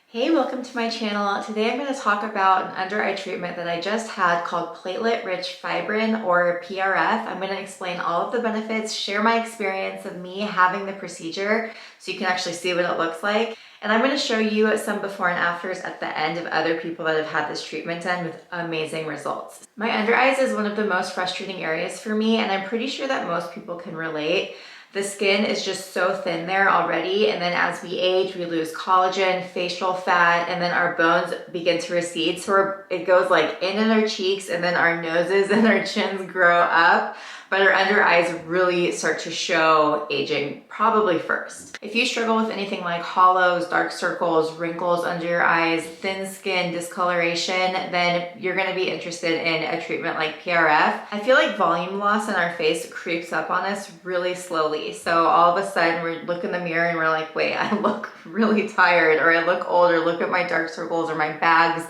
Hey, welcome to my channel. Today I'm going to talk about an under eye treatment that I just had called Platelet Rich Fibrin or PRF. I'm going to explain all of the benefits, share my experience of me having the procedure so you can actually see what it looks like. And I'm going to show you some before and afters at the end of other people that have had this treatment done with amazing results. My under eyes is one of the most frustrating areas for me, and I'm pretty sure that most people can relate. The skin is just so thin there already, and then as we age, we lose collagen, facial fat, and then our bones begin to recede. So it goes like in our cheeks, and then our noses and our chins grow up, but our under eyes really start to show aging probably first. If you struggle with anything like hollows, dark circles, wrinkles under your eyes, thin skin, discoloration, then you're gonna be interested in a treatment like PRF. I feel like volume loss in our face creeps up on us really slowly. So all of a sudden we look in the mirror and we're like, wait, I look really tired, or I look old, or look at my dark circles or my bags.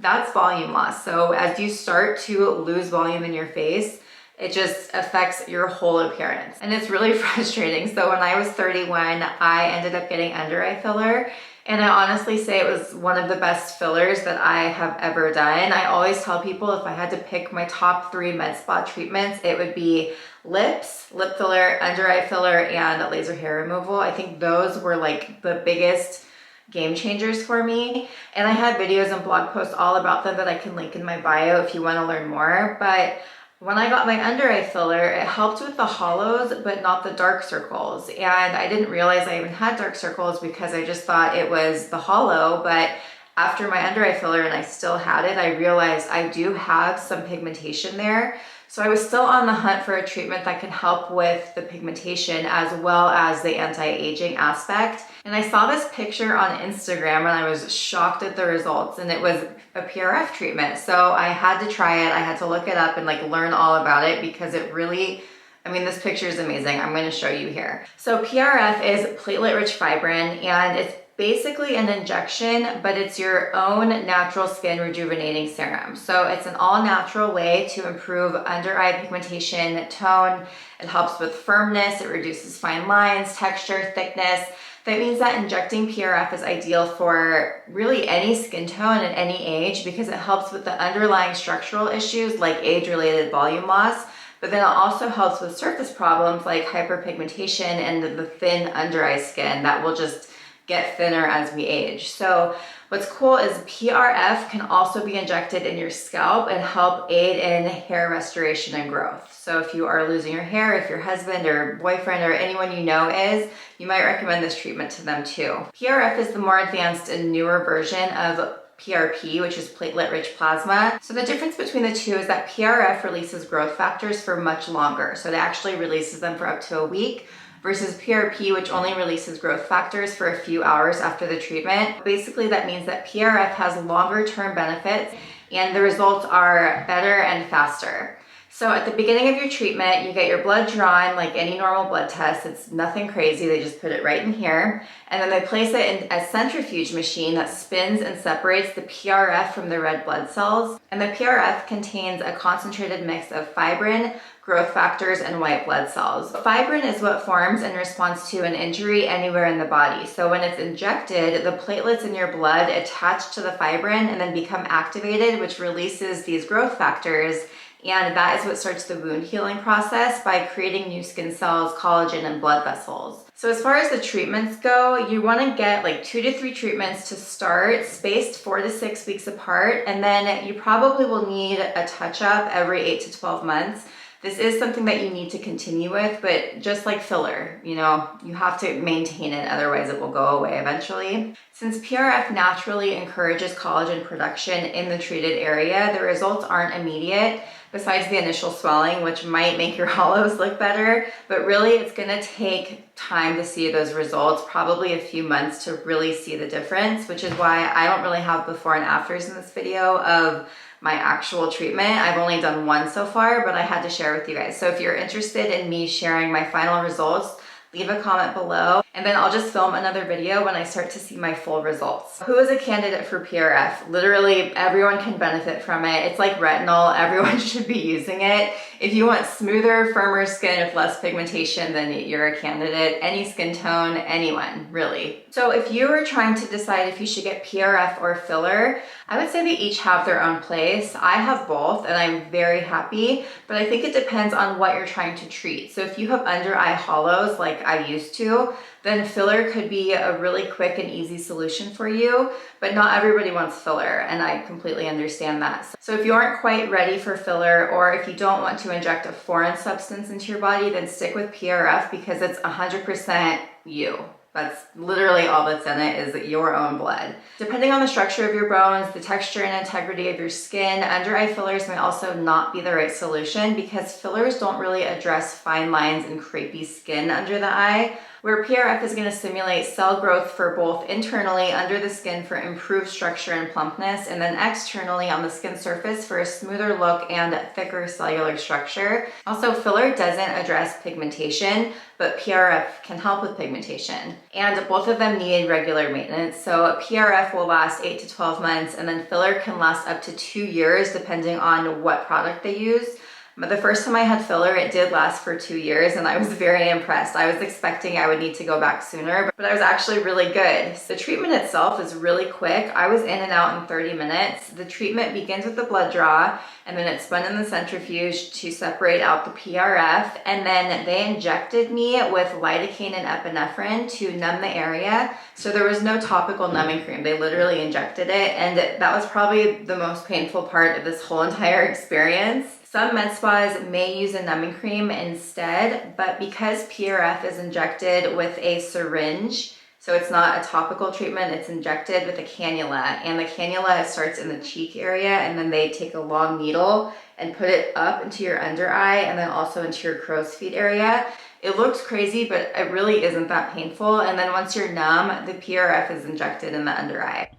That's volume loss. So as you start to lose volume in your face, it just affects your whole appearance. And it's really frustrating. So when I was 31, I ended up getting under eye filler. And I honestly say it was one of the best fillers that I have ever done. I always tell people if I had to pick my top 3 med spa treatments, it would be lips, lip filler, under eye filler, and laser hair removal. I think those were like the biggest game changers for me. And I have videos and blog posts all about them that I can link in my bio if you want to learn more. But when I got my under eye filler, it helped with the hollows, but not the dark circles. And I didn't realize I even had dark circles because I just thought it was the hollow. But after my under eye filler and I still had it, I realized I do have some pigmentation there. So I was still on the hunt for a treatment that can help with the pigmentation as well as the anti-aging aspect. And I saw this picture on Instagram and I was shocked at the results, and it was a PRF treatment. So I had to try it. I had to look it up and like learn all about it because it really, I mean, this picture is amazing. I'm going to show you here. So PRF is platelet rich fibrin, and it's basically an injection, but it's your own natural skin rejuvenating serum. So it's an all natural way to improve under eye pigmentation, tone. It helps with firmness. It reduces fine lines, texture, thickness. That means that injecting PRF is ideal for really any skin tone at any age because it helps with the underlying structural issues like age-related volume loss, but then it also helps with surface problems like hyperpigmentation and the thin under eye skin that will just get thinner as we age. So what's cool is PRF can also be injected in your scalp and help aid in hair restoration and growth. So if you are losing your hair, if your husband or boyfriend or anyone you know is, you might recommend this treatment to them too. PRF is the more advanced and newer version of PRP, which is platelet rich plasma. So the difference between the two is that PRF releases growth factors for much longer. So it actually releases them for up to a week, versus PRP, which only releases growth factors for a few hours after the treatment. Basically, that means that PRF has longer term benefits and the results are better and faster. So at the beginning of your treatment, you get your blood drawn like any normal blood test. It's nothing crazy. They just put it right in here. And then they place it in a centrifuge machine that spins and separates the PRF from the red blood cells. And the PRF contains a concentrated mix of fibrin, growth factors, and white blood cells. Fibrin is what forms in response to an injury anywhere in the body. So when it's injected, the platelets in your blood attach to the fibrin and then become activated, which releases these growth factors. And that is what starts the wound healing process by creating new skin cells, collagen, and blood vessels. So as far as the treatments go, you want to get like 2 to 3 treatments to start, spaced 4 to 6 weeks apart. And then you probably will need a touch-up every 8 to 12 months. This is something that you need to continue with, but just like filler, you know, you have to maintain it, otherwise it will go away eventually. Since PRF naturally encourages collagen production in the treated area, the results aren't immediate, besides the initial swelling, which might make your hollows look better, but really it's gonna take time to see those results, probably a few months to really see the difference, which is why I don't really have before and afters in this video of my actual treatment. I've only done one so far, but I had to share with you guys. So if you're interested in me sharing my final results, leave a comment below. And then I'll just film another video when I start to see my full results. Who is a candidate for PRF? Literally everyone can benefit from it. It's like retinol, everyone should be using it. If you want smoother, firmer skin with less pigmentation, then you're a candidate. Any skin tone, anyone, really. So if you were trying to decide if you should get PRF or filler, I would say they each have their own place. I have both and I'm very happy, but I think it depends on what you're trying to treat. So if you have under eye hollows like I used to, then filler could be a really quick and easy solution for you, but not everybody wants filler, and I completely understand that. So if you aren't quite ready for filler, or if you don't want to inject a foreign substance into your body, then stick with PRF because it's 100% you. That's literally all that's in it, is your own blood. Depending on the structure of your bones, the texture and integrity of your skin, under eye fillers may also not be the right solution because fillers don't really address fine lines and crepey skin under the eye, where PRF is going to stimulate cell growth for both internally under the skin for improved structure and plumpness, and then externally on the skin surface for a smoother look and thicker cellular structure. Also, filler doesn't address pigmentation, but PRF can help with pigmentation. And both of them need regular maintenance. So PRF will last 8 to 12 months, and then filler can last up to 2 years depending on what product they use. But the first time I had filler, it did last for 2 years and I was very impressed. I was expecting I would need to go back sooner, but I was actually really good. The treatment itself is really quick. I was in and out in 30 minutes. The treatment begins with the blood draw, and then it's spun in the centrifuge to separate out the PRF, and then they injected me with lidocaine and epinephrine to numb the area. So there was no topical numbing cream. They literally injected it, and that was probably the most painful part of this whole entire experience. Some med spas may use a numbing cream instead, but because PRF is injected with a syringe, so it's not a topical treatment, it's injected with a cannula, and the cannula starts in the cheek area, and then they take a long needle and put it up into your under eye and then also into your crow's feet area. It looks crazy, but it really isn't that painful. And then once you're numb, the PRF is injected in the under eye.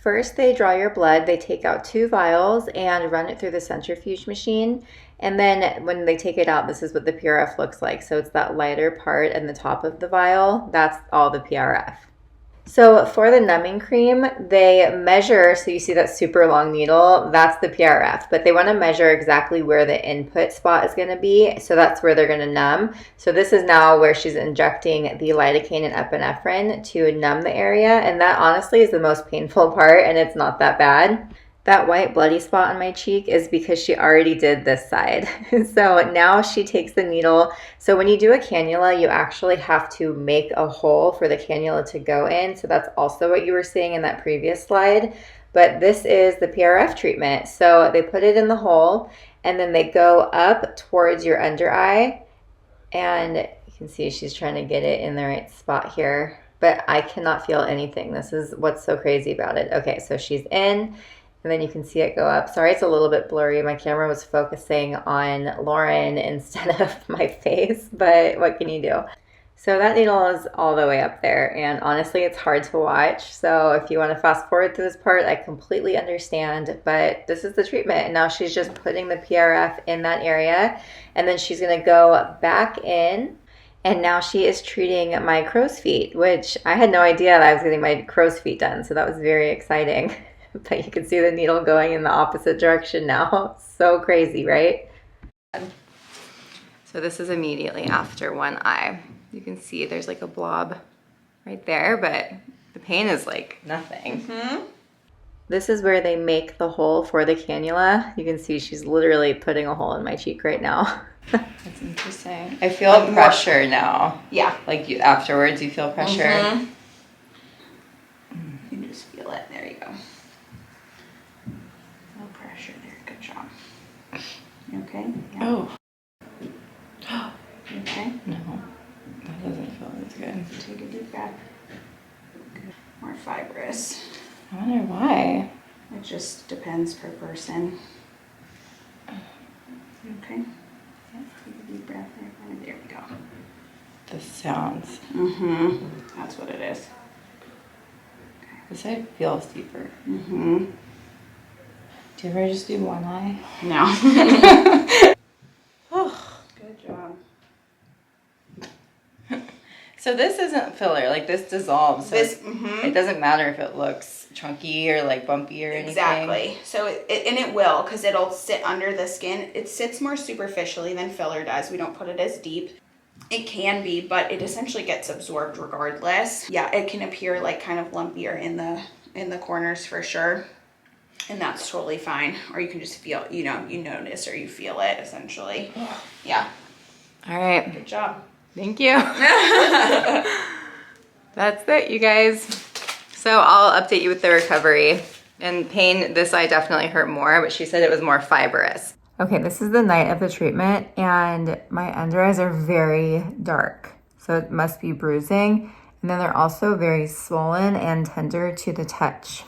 First, they draw your blood, they take out 2 vials and run it through the centrifuge machine. And then when they take it out, this is what the PRF looks like. So it's that lighter part in the top of the vial. That's all the PRF. So for the numbing cream, they measure, so you see that super long needle, that's the PRF, but they want to measure exactly where the input spot is going to be. So that's where they're going to numb. So this is now where she's injecting the lidocaine and epinephrine to numb the area. And that honestly is the most painful part, and it's not that bad. That white bloody spot on my cheek is because she already did this side. So now she takes the needle. So when you do a cannula, you actually have to make a hole for the cannula to go in. So that's also what you were seeing in that previous slide. But this is the PRF treatment. So they put it in the hole and then they go up towards your under eye. And you can see she's trying to get it in the right spot here. But I cannot feel anything. This is what's so crazy about it. Okay, so she's in. And then you can see it go up. Sorry, it's a little bit blurry. My camera was focusing on Lauren instead of my face, but what can you do? So that needle is all the way up there, and honestly, it's hard to watch. So if you want to fast forward to this part, I completely understand, but this is the treatment. And now she's just putting the PRF in that area, and then she's going to go back in. And now she is treating my crow's feet, which I had no idea that I was getting my crow's feet done. So that was very exciting. But you can see the needle going in the opposite direction now. So crazy, right? So this is immediately after one eye. You can see there's like a blob right there, but the pain is like nothing. Mm-hmm. This is where they make the hole for the cannula. You can see she's literally putting a hole in my cheek right now. That's interesting. I feel pressure now. Yeah. Like afterwards you feel pressure. Mm-hmm. You can just feel it. There you go. Okay. Yeah. Oh. You okay? No, that doesn't feel as good. Take a deep breath. Good. More fibrous. I wonder why. It just depends per person. You okay? Yeah. Take a deep breath there. There we go. The sounds. Mm-hmm. That's what it is. Okay. This side feels deeper. Mm-hmm. Do you ever just do one eye? No. Oh, good job. So this isn't filler, like this dissolves. So it doesn't matter if it looks chunky or like bumpy or anything. Exactly. So it will, because it'll sit under the skin. It sits more superficially than filler does. We don't put it as deep. It can be, but it essentially gets absorbed regardless. Yeah, it can appear like kind of lumpier in the corners for sure. And that's totally fine. Or you can just feel, you notice or you feel it essentially. Yeah. All right. Good job. Thank you. That's it, you guys. So I'll update you with the recovery. And pain, this eye definitely hurt more, but she said it was more fibrous. Okay, this is the night of the treatment, and my under eyes are very dark. So it must be bruising. And then they're also very swollen and tender to the touch.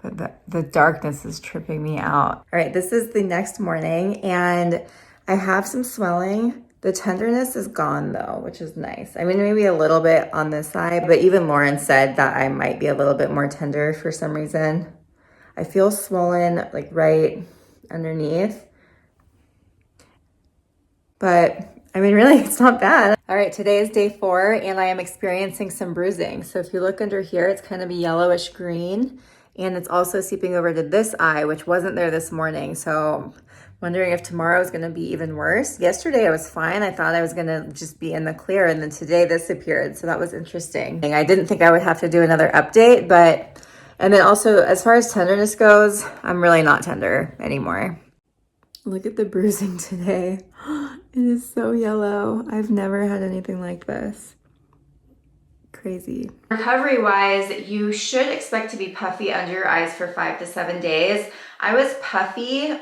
But the darkness is tripping me out. All right, this is the next morning, and I have some swelling. The tenderness is gone though, which is nice. I mean, maybe a little bit on this side, but even Lauren said that I might be a little bit more tender for some reason. I feel swollen like right underneath. But I mean, really, it's not bad. All right, today is day 4 and I am experiencing some bruising. So if you look under here, it's kind of a yellowish green, and it's also seeping over to this eye, which wasn't there this morning. So wondering if tomorrow is gonna be even worse. Yesterday I was fine. I thought I was gonna just be in the clear, and then today this appeared. So that was interesting. I didn't think I would have to do another update, and then also as far as tenderness goes, I'm really not tender anymore. Look at the bruising today. It is so yellow. I've never had anything like this. Crazy. Recovery wise, you should expect to be puffy under your eyes for 5 to 7 days. I was puffy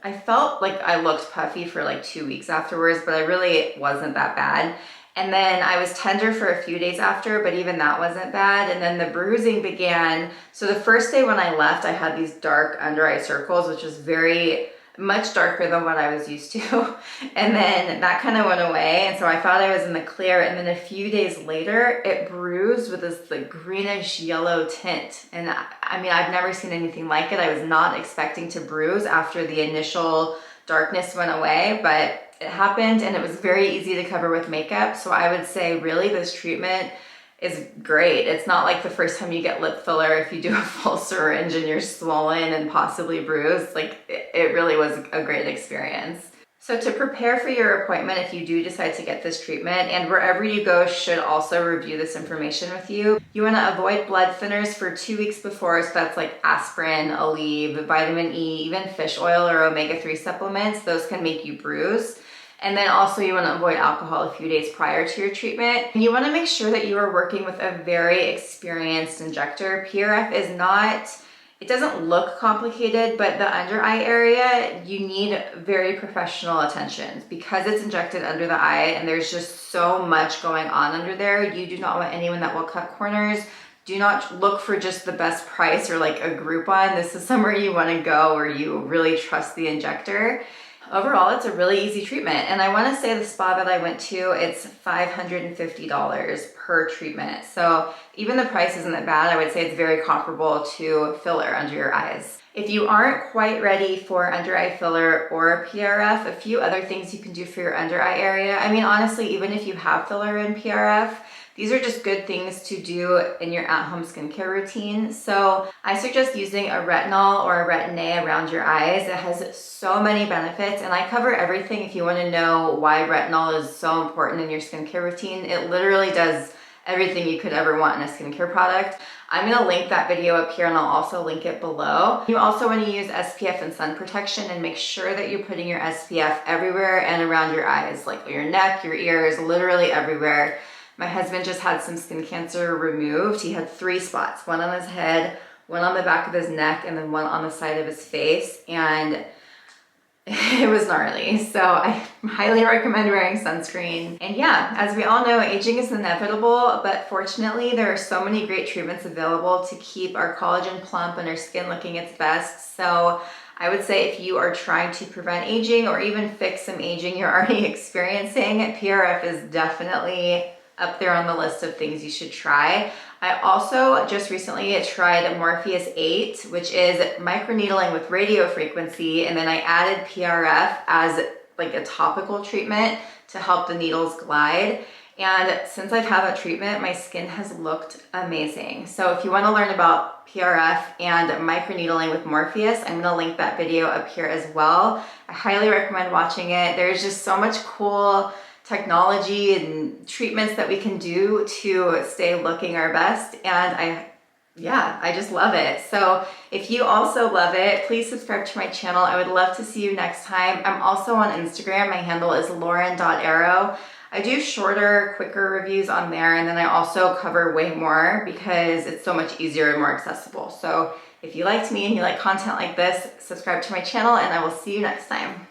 I felt like I looked puffy for like 2 weeks afterwards, but I really wasn't that bad. And then I was tender for a few days after, but even that wasn't bad. And then the bruising began. So the first day when I left, I had these dark under eye circles, which was very much darker than what I was used to. And then that kind of went away. And so I thought I was in the clear. And then a few days later, it bruised with this like greenish yellow tint. And I mean, I've never seen anything like it. I was not expecting to bruise after the initial darkness went away, but it happened, and it was very easy to cover with makeup. So I would say really this treatment is great. It's not like the first time you get lip filler, if you do a full syringe and you're swollen and possibly bruised. Like it really was a great experience. So to prepare for your appointment, if you do decide to get this treatment, and wherever you go should also review this information with you, you want to avoid blood thinners for 2 weeks before. So that's like aspirin, Aleve, vitamin E, even fish oil or omega-3 supplements. Those can make you bruise. And then also you want to avoid alcohol a few days prior to your treatment. And you want to make sure that you are working with a very experienced injector. PRF is not, it doesn't look complicated, but the under eye area, you need very professional attention because it's injected under the eye and there's just so much going on under there. You do not want anyone that will cut corners. Do not look for just the best price or like a Groupon. This is somewhere you want to go where you really trust the injector. Overall, it's a really easy treatment. And I want to say the spa that I went to, it's $550 per treatment. So even the price isn't that bad. I would say it's very comparable to filler under your eyes. If you aren't quite ready for under eye filler or PRF, a few other things you can do for your under eye area. I mean, honestly, even if you have filler and PRF, these are just good things to do in your at-home skincare routine. So I suggest using a retinol or a retin-A around your eyes. It has so many benefits, and I cover everything if you want to know why retinol is so important in your skincare routine. It literally does everything you could ever want in a skincare product. I'm going to link that video up here, and I'll also link it below. You also want to use SPF and sun protection, and make sure that you're putting your SPF everywhere and around your eyes, like your neck, your ears, literally everywhere. My husband just had some skin cancer removed. He had 3 spots, one on his head, one on the back of his neck, and then one on the side of his face. And it was gnarly. So I highly recommend wearing sunscreen. And yeah, as we all know, aging is inevitable, but fortunately there are so many great treatments available to keep our collagen plump and our skin looking its best. So I would say if you are trying to prevent aging or even fix some aging you're already experiencing, PRF is definitely up there on the list of things you should try. I also just recently tried Morpheus 8, which is microneedling with radio frequency, and then I added PRF as like a topical treatment to help the needles glide. And since I've had that treatment, my skin has looked amazing. So if you want to learn about PRF and microneedling with Morpheus, I'm going to link that video up here as well. I highly recommend watching it. There's just so much cool technology and treatments that we can do to stay looking our best. And I just love it. So if you also love it, please subscribe to my channel. I would love to see you next time. I'm also on Instagram. My handle is lauren.arrow. I do shorter, quicker reviews on there, and then I also cover way more because it's so much easier and more accessible. So if you liked me and you like content like this, subscribe to my channel, and I will see you next time.